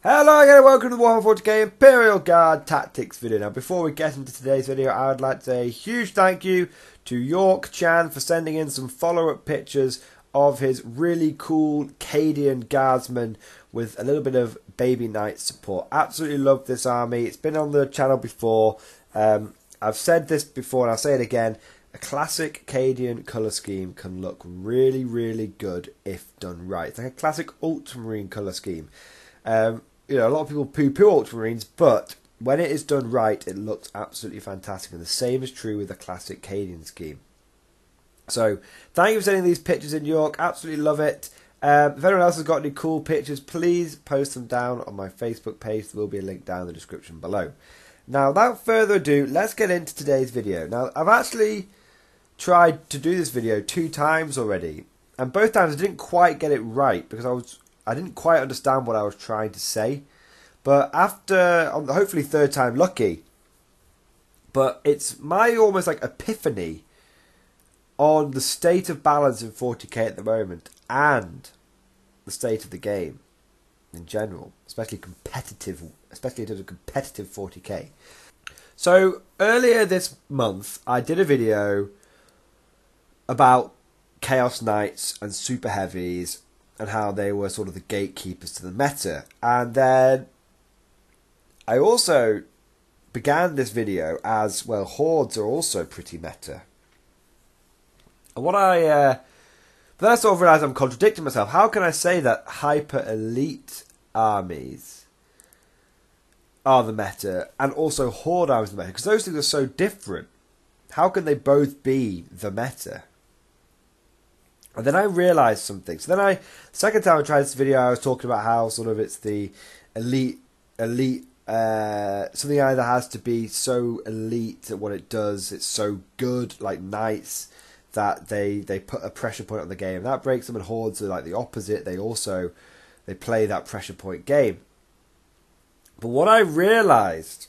Hello again and welcome to the Warhammer 40k Imperial Guard Tactics video. Now before we get into today's video, I would like to say a huge thank you to York Chan for sending in some follow-up pictures of his really cool Cadian Guardsman with a little bit of baby knight support. Absolutely love this army. It's been on the channel before. I've said this before and I'll say it again. A classic Cadian colour scheme can look really, really good if done right. It's like a classic ultramarine colour scheme. You know, a lot of people poo-poo ultramarines, but when it is done right, it looks absolutely fantastic. And the same is true with the classic Cadian scheme. So, thank you for sending these pictures in, York. Absolutely love it. If anyone else has got any cool pictures, please post them down on my Facebook page. There will be a link down in the description below. Now, without further ado, let's get into today's video. Now, I've actually tried to do this video 2 times already. And both times I didn't quite get it right because I didn't quite understand what I was trying to say. But after, hopefully third time lucky, but it's my almost like epiphany on the state of balance in 40k at the moment and the state of the game in general, especially in terms of competitive 40k. So earlier this month I did a video about Chaos Knights and Super Heavies and how they were sort of the gatekeepers to the meta. And then I also began this video as, well, Hordes are also pretty meta. And what but then I sort of realised I'm contradicting myself. How can I say that hyper elite armies are the meta and also Horde armies are the meta? Because those things are so different. How can they both be the meta? And then I realised something. So then second time I tried this video, I was talking about how sort of it's the elite, something either has to be so elite at what it does, it's so good, like knights, that they put a pressure point on the game. That breaks them, and Hordes are like the opposite. They play that pressure point game. But what I realised,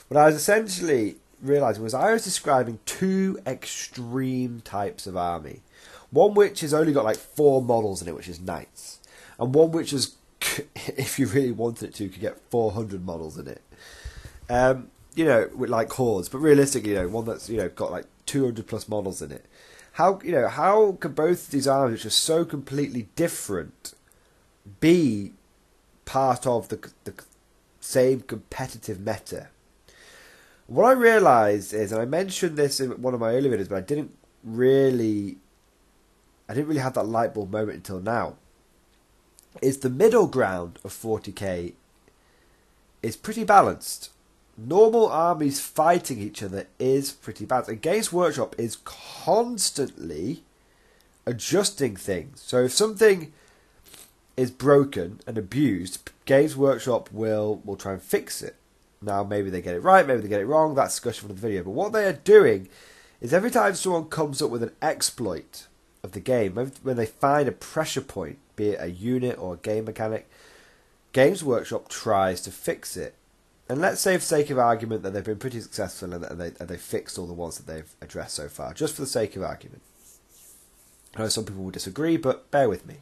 what I was essentially realising was I was describing 2 extreme types of army. One which has only got like 4 models in it, which is knights. And one which is, if you really wanted it to, could get 400 models in it. You know, with like Hordes. But realistically, you know, one that's, you know, got like 200 plus models in it. How can both of these armies, which are so completely different, be part of the same competitive meta? What I realised is, and I mentioned this in one of my earlier videos, but I didn't really have that light bulb moment until now, is the middle ground of 40k is pretty balanced. Normal armies fighting each other is pretty balanced. And Games Workshop is constantly adjusting things. So if something is broken and abused, Games Workshop will try and fix it. Now, maybe they get it right, maybe they get it wrong. That's discussion for the video. But what they are doing is every time someone comes up with an exploit of the game, when they find a pressure point, be it a unit or a game mechanic, Games Workshop tries to fix it. And let's say, for the sake of argument, that they've been pretty successful and they fixed all the ones that they've addressed so far, just for the sake of argument. I know some people will disagree, but bear with me.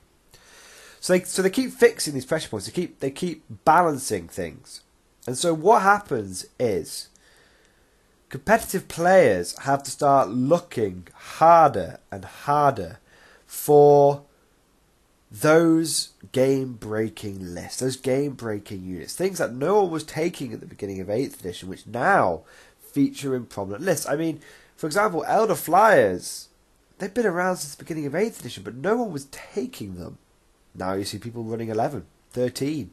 So they keep fixing these pressure points. They keep balancing things. And so what happens is competitive players have to start looking harder and harder for those game-breaking lists, those game-breaking units, things that no one was taking at the beginning of 8th edition, which now feature in prominent lists. I mean, for example, Elder Flyers, they've been around since the beginning of 8th edition, but no one was taking them. Now you see people running 11, 13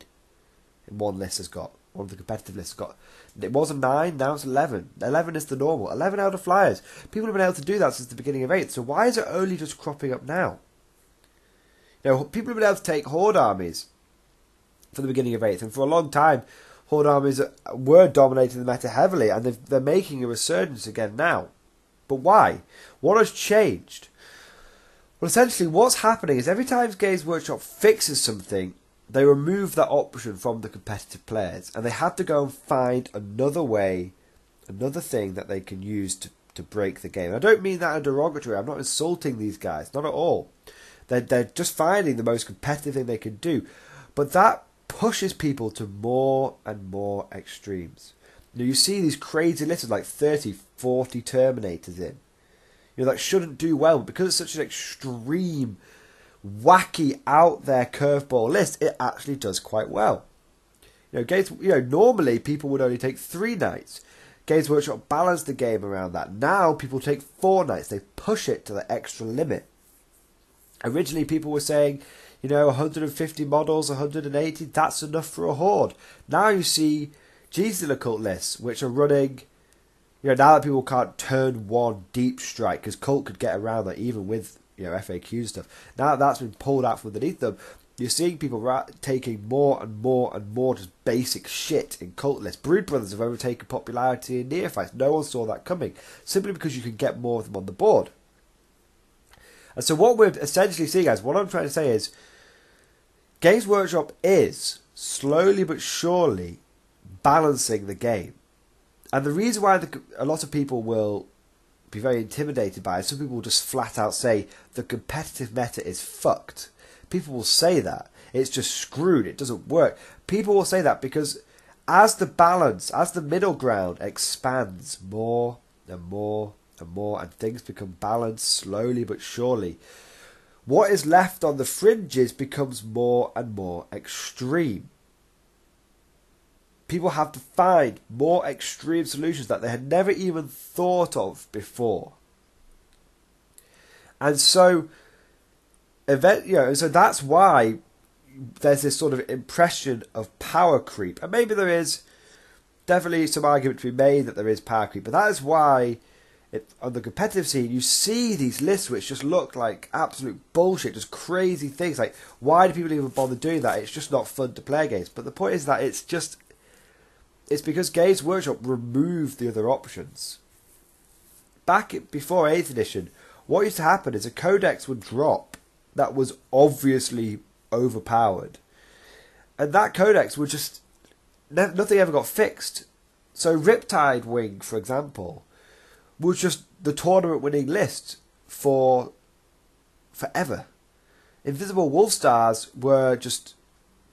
in one list has got. One of the competitive lists has got. It was a 9, now it's 11. 11 is the normal. 11 Elder Flyers. People have been able to do that since the beginning of 8th, so why is it only just cropping up now? You know, people have been able to take Horde armies from the beginning of 8th, and for a long time, Horde armies were dominating the meta heavily, and they're making a resurgence again now. But why? What has changed? Well, essentially, what's happening is every time Games Workshop fixes something, they remove that option from the competitive players, and they have to go and find another way, another thing that they can use to break the game. I don't mean that in a derogatory. I'm not insulting these guys, not at all. They're just finding the most competitive thing they can do. But that pushes people to more and more extremes. You see these crazy lists of like 30, 40 Terminators in. That shouldn't do well, but because it's such an extreme, wacky, out there curveball list, it actually does quite well. Games, normally people would only take 3 knights. Games Workshop balanced the game around that. Now people take 4 knights. They push it to the extra limit. Originally people were saying, 150 models, 180, that's enough for a horde. Now you see Jesus Occult lists, which are running, now that people can't turn 1 deep strike, because Cult could get around that even with, FAQ stuff. Now that's been pulled out from underneath them, you're seeing people taking more and more and more just basic shit in Cult lists. Brood Brothers have overtaken popularity in Neophytes. No one saw that coming, simply because you can get more of them on the board. And so what we're essentially seeing, guys, what I'm trying to say is, Games Workshop is, slowly but surely, balancing the game. And the reason why a lot of people will be very intimidated by it, some people will just flat out say the competitive meta is fucked. People will say that. It's just screwed. It doesn't work. People will say that because as the balance, as the middle ground expands more and more and more, and things become balanced slowly but surely, what is left on the fringes becomes more and more extreme. People have to find more extreme solutions that they had never even thought of before. And so, so that's why there's this sort of impression of power creep. And maybe there is definitely some argument to be made that there is power creep. But that is why, on the competitive scene, you see these lists which just look like absolute bullshit, just crazy things. Like, why do people even bother doing that? It's just not fun to play against. But the point is that it's because Games Workshop removed the other options. Back before 8th edition, what used to happen is a codex would drop that was obviously overpowered. And that codex would just... nothing ever got fixed. So Riptide Wing, for example, was just the tournament winning list for forever. Invisible Wolfstars were just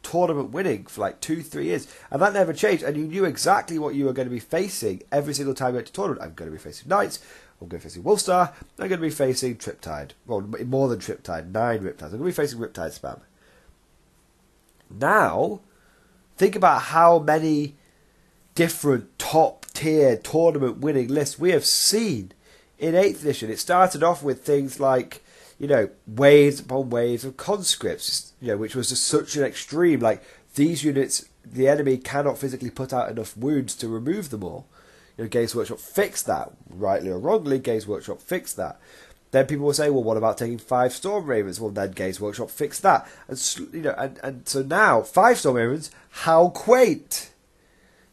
tournament winning for like 2-3 years, and that never changed, and you knew exactly what you were going to be facing every single time you went to tournament. I'm going to be facing Knights, I'm going to be facing Wolfstar, I'm going to be facing Triptide, well, more than Triptide, 9 Riptides, I'm going to be facing Riptide spam. Now think about how many different top tier tournament winning lists we have seen in 8th edition. It started off with things like, waves upon waves of conscripts, which was just such an extreme. Like, these units, the enemy cannot physically put out enough wounds to remove them all. Games Workshop fixed that, rightly or wrongly. Games Workshop fixed that. Then people will say, well, what about taking 5 Storm Ravens? Well, then Games Workshop fixed that, and so now 5 Storm Ravens, how quaint.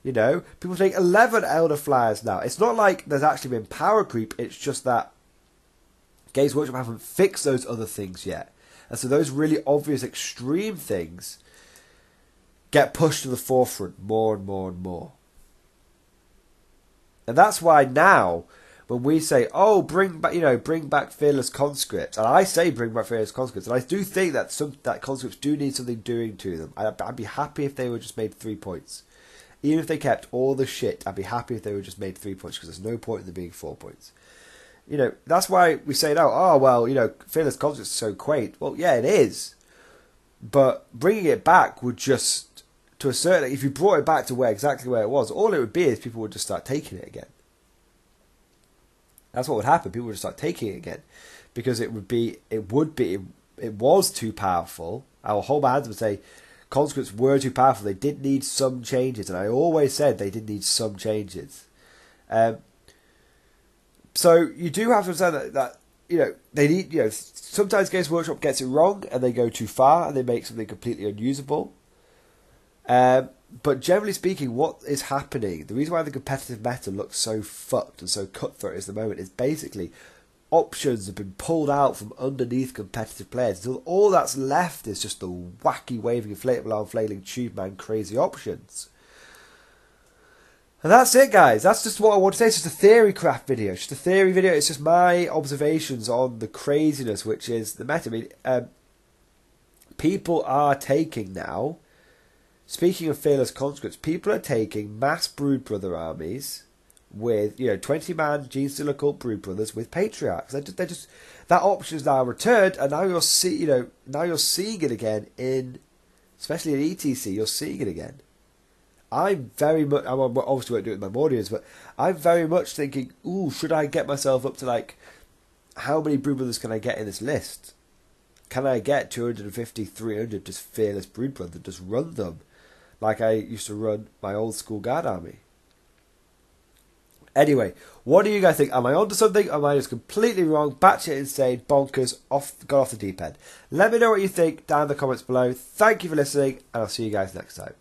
People take 11 Elder Flyers now. It's not like there's actually been power creep. It's just that Games Workshop haven't fixed those other things yet. And so those really obvious extreme things get pushed to the forefront more and more and more. And that's why now, when we say, oh, bring back Fearless Conscripts, and I say bring back Fearless Conscripts, and I do think that that conscripts do need something doing to them. I'd be happy if they were just made 3 points. Even if they kept all the shit, I'd be happy if they were just made 3 points, because there's no point in them being 4 points. That's why we say now, oh, well, Fearless Conscripts is so quaint. Well, yeah, it is. But bringing it back would just, to a certain, if you brought it back to exactly where it was, all it would be is people would just start taking it again. That's what would happen. People would just start taking it again, because it was too powerful. I will hold my hands up and say, conscripts were too powerful. They did need some changes, and I always said they did need some changes. So you do have to understand that they need, sometimes Games Workshop gets it wrong and they go too far and they make something completely unusable. But generally speaking, what is happening, the reason why the competitive meta looks so fucked and so cutthroat at the moment is basically options have been pulled out from underneath competitive players. So all that's left is just the wacky waving inflatable arm flailing tube man crazy options. And that's it, guys. That's just what I want to say. It's just a theory craft video. It's just a theory video. It's just my observations on the craziness, which is the meta. I mean, people are taking now speaking of fearless conscripts, people are taking mass Brood Brother armies with 20-man Gene Stealer Cult Brood Brothers with patriarchs. They just that option is now returned, and now you're seeing it again especially in ETC. You're seeing it again. I obviously won't do it with my Mordians, but I'm very much thinking, should I get myself up to like, how many Brood Brothers can I get in this list? Can I get 250, 300 just fearless Brood Brothers, just run them like I used to run my old school guard army? Anyway, what do you guys think? Am I onto something? Am I just completely wrong? Batshit insane, bonkers, got off the deep end? Let me know what you think down in the comments below. Thank you for listening, and I'll see you guys next time.